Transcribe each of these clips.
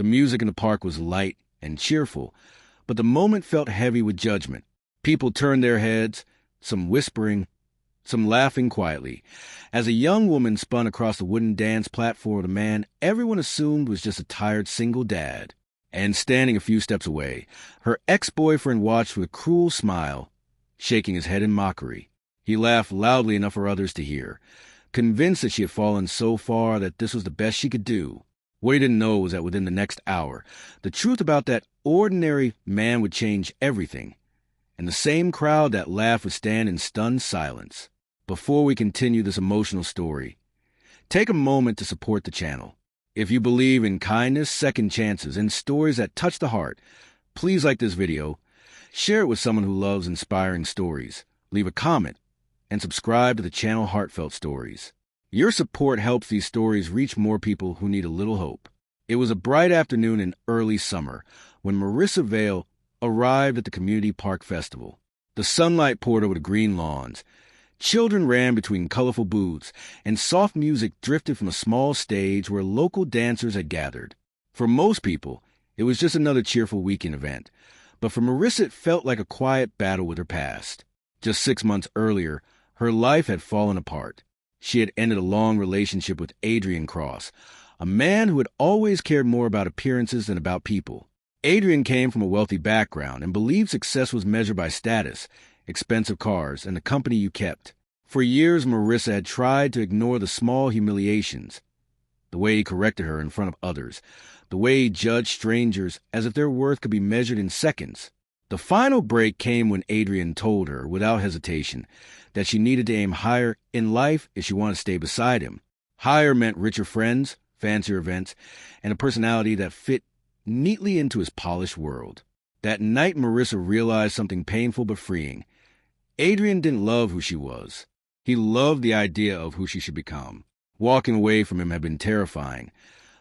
music in the park was light and cheerful, but the moment felt heavy with judgment. People turned their heads, some whispering, some laughing quietly. As a young woman spun across the wooden dance platform of a man everyone assumed was just a tired single dad. And standing a few steps away, her ex-boyfriend watched with a cruel smile, shaking his head in mockery. He laughed loudly enough for others to hear, convinced that she had fallen so far that this was the best she could do. What he didn't know was that within the next hour, the truth about that ordinary man would change everything, and the same crowd that laughed would stand in stunned silence. Before we continue this emotional story, take a moment to support the channel. If you believe in kindness, second chances, and stories that touch the heart, please like this video, share it with someone who loves inspiring stories, leave a comment, and subscribe to the channel Heartfelt Stories. Your support helps these stories reach more people who need a little hope. It was a bright afternoon in early summer when Marissa Vale arrived at the community park festival. The sunlight poured over the green lawns. Children ran between colorful booths, and soft music drifted from a small stage where local dancers had gathered. For most people, it was just another cheerful weekend event, but for Marissa it felt like a quiet battle with her past. Just 6 months earlier, her life had fallen apart. She had ended a long relationship with Adrian Cross, a man who had always cared more about appearances than about people. Adrian came from a wealthy background and believed success was measured by status, expensive cars, and the company you kept. For years, Marissa had tried to ignore the small humiliations, the way he corrected her in front of others, the way he judged strangers as if their worth could be measured in seconds. The final break came when Adrian told her, without hesitation, that she needed to aim higher in life if she wanted to stay beside him. Higher meant richer friends, fancier events, and a personality that fit neatly into his polished world. That night, Marissa realized something painful but freeing. Adrian didn't love who she was. He loved the idea of who she should become. Walking away from him had been terrifying,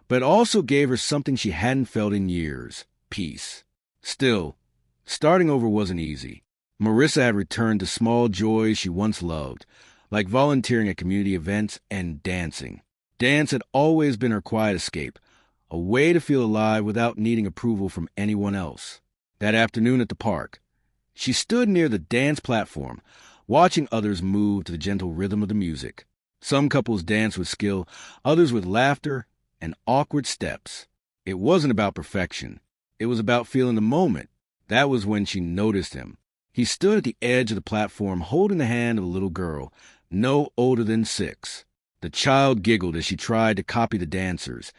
but it also gave her something she hadn't felt in years: peace. Still, starting over wasn't easy. Marissa had returned to small joys she once loved, like volunteering at community events and dancing. Dance had always been her quiet escape, a way to feel alive without needing approval from anyone else. That afternoon at the park, she stood near the dance platform, watching others move to the gentle rhythm of the music. Some couples danced with skill, others with laughter and awkward steps. It wasn't about perfection. It was about feeling the moment. That was when she noticed him. He stood at the edge of the platform holding the hand of a little girl, no older than 6. The child giggled as she tried to copy the dancers,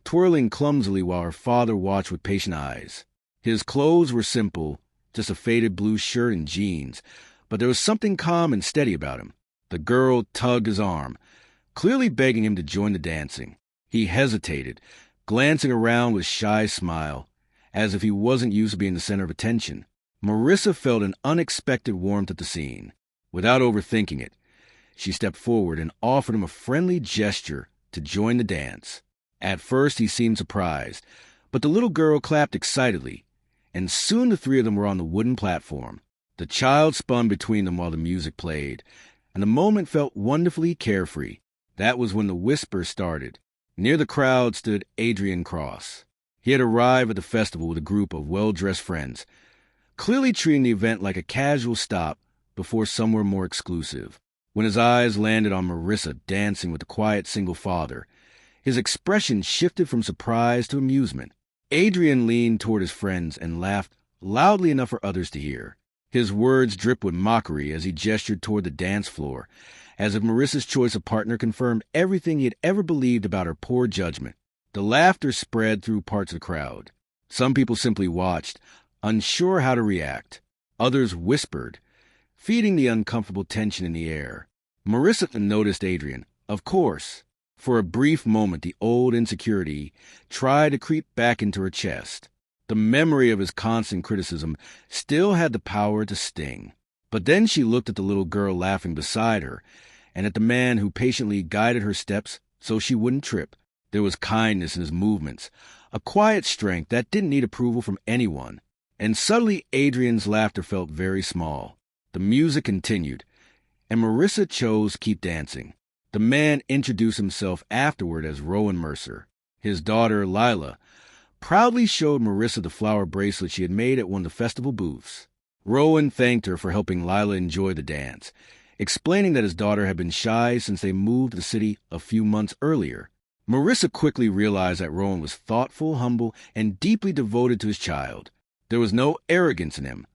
twirling clumsily while her father watched with patient eyes. His clothes were simple, just a faded blue shirt and jeans, but there was something calm and steady about him. The girl tugged his arm, clearly begging him to join the dancing. He hesitated, glancing around with a shy smile, as if he wasn't used to being the center of attention. Marissa felt an unexpected warmth at the scene. Without overthinking it, she stepped forward and offered him a friendly gesture to join the dance. At first he seemed surprised, but the little girl clapped excitedly, and soon the three of them were on the wooden platform. The child spun between them while the music played, and the moment felt wonderfully carefree. That was when the whisper started. Near the crowd stood Adrian Cross. He had arrived at the festival with a group of well-dressed friends, clearly treating the event like a casual stop before somewhere more exclusive. When his eyes landed on Marissa dancing with the quiet single father, his expression shifted from surprise to amusement. Adrian leaned toward his friends and laughed loudly enough for others to hear. His words dripped with mockery as he gestured toward the dance floor, as if Marissa's choice of partner confirmed everything he had ever believed about her poor judgment. The laughter spread through parts of the crowd. Some people simply watched, unsure how to react. Others whispered, feeding the uncomfortable tension in the air. Marissa noticed Adrian, of course. For a brief moment, the old insecurity tried to creep back into her chest. The memory of his constant criticism still had the power to sting. But then she looked at the little girl laughing beside her, and at the man who patiently guided her steps so she wouldn't trip. There was kindness in his movements, a quiet strength that didn't need approval from anyone. And suddenly Adrian's laughter felt very small. The music continued, and Marissa chose to keep dancing. The man introduced himself afterward as Rowan Mercer. His daughter, Lila, proudly showed Marissa the flower bracelet she had made at one of the festival booths. Rowan thanked her for helping Lila enjoy the dance, explaining that his daughter had been shy since they moved to the city a few months earlier. Marissa quickly realized that Rowan was thoughtful, humble, and deeply devoted to his child. There was no arrogance in him,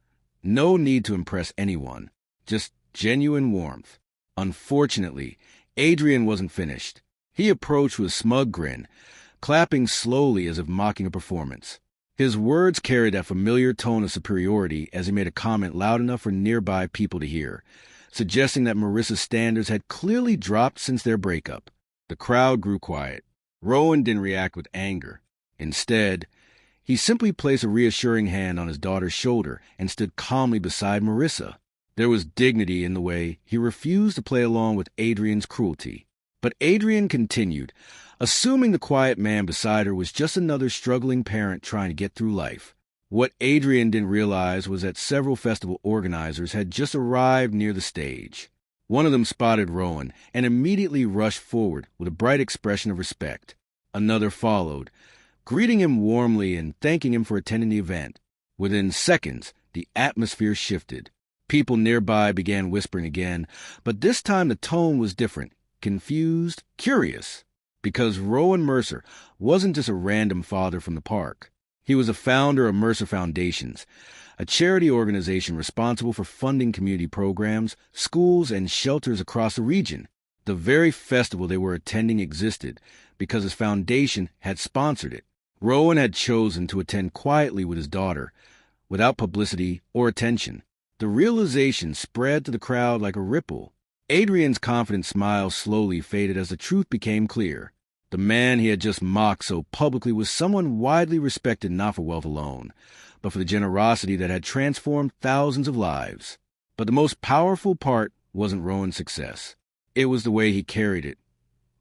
no need to impress anyone, just genuine warmth. Unfortunately, Adrian wasn't finished. He approached with a smug grin, clapping slowly as if mocking a performance. His words carried that familiar tone of superiority as he made a comment loud enough for nearby people to hear, suggesting that Marissa's standards had clearly dropped since their breakup. The crowd grew quiet. Rowan didn't react with anger. Instead, he simply placed a reassuring hand on his daughter's shoulder and stood calmly beside Marissa. There was dignity in the way he refused to play along with Adrian's cruelty. But Adrian continued, assuming the quiet man beside her was just another struggling parent trying to get through life. What Adrian didn't realize was that several festival organizers had just arrived near the stage. One of them spotted Rowan and immediately rushed forward with a bright expression of respect. Another followed, greeting him warmly and thanking him for attending the event. Within seconds, the atmosphere shifted. People nearby began whispering again, but this time the tone was different, confused, curious. Because Rowan Mercer wasn't just a random father from the park. He was a founder of Mercer Foundations, a charity organization responsible for funding community programs, schools, and shelters across the region. The very festival they were attending existed because his foundation had sponsored it. Rowan had chosen to attend quietly with his daughter, without publicity or attention. The realization spread to the crowd like a ripple. Adrian's confident smile slowly faded as the truth became clear. The man he had just mocked so publicly was someone widely respected not for wealth alone, but for the generosity that had transformed thousands of lives. But the most powerful part wasn't Rowan's success. It was the way he carried it.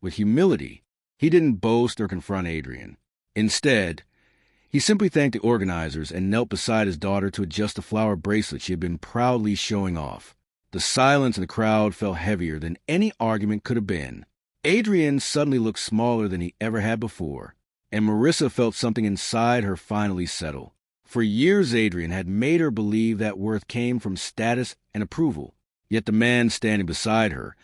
With humility, he didn't boast or confront Adrian. Instead, he simply thanked the organizers and knelt beside his daughter to adjust the flower bracelet she had been proudly showing off. The silence in the crowd felt heavier than any argument could have been. Adrian suddenly looked smaller than he ever had before, and Marissa felt something inside her finally settle. For years, Adrian had made her believe that worth came from status and approval. Yet the man standing beside her,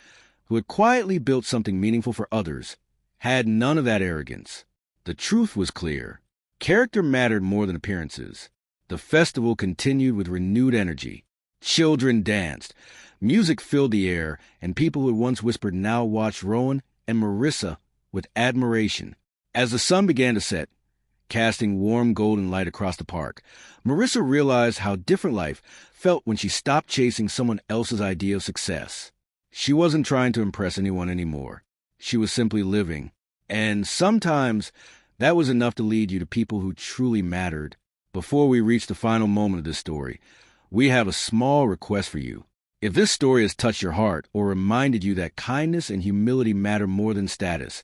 who had quietly built something meaningful for others, had none of that arrogance. The truth was clear. Character mattered more than appearances. The festival continued with renewed energy. Children danced, music filled the air, and people who had once whispered now watched Rowan and Marissa with admiration. As the sun began to set, casting warm golden light across the park, Marissa realized how different life felt when she stopped chasing someone else's idea of success. She wasn't trying to impress anyone anymore. She was simply living, and sometimes that was enough to lead you to people who truly mattered. Before we reach the final moment of this story, we have a small request for you. If this story has touched your heart or reminded you that kindness and humility matter more than status,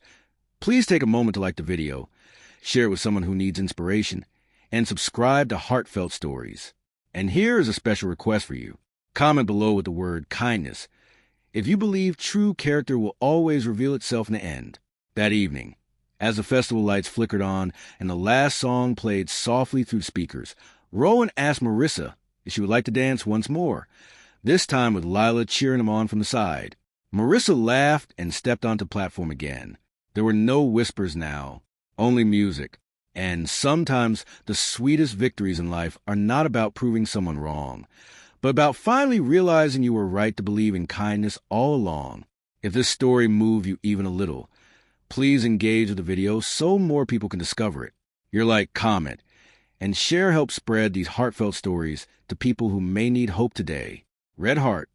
please take a moment to like the video, share it with someone who needs inspiration, and subscribe to Heartfelt Stories. And here is a special request for you. Comment below with the word kindness if you believe true character will always reveal itself in the end. That evening, as the festival lights flickered on and the last song played softly through speakers, Rowan asked Marissa if she would like to dance once more, this time with Lila cheering him on from the side. Marissa laughed and stepped onto the platform again. There were no whispers now, only music. And sometimes the sweetest victories in life are not about proving someone wrong, but about finally realizing you were right to believe in kindness all along. If this story moved you even a little, please engage with the video so more people can discover it. Your like, comment, and share help spread these heartfelt stories to people who may need hope today. Red Heart,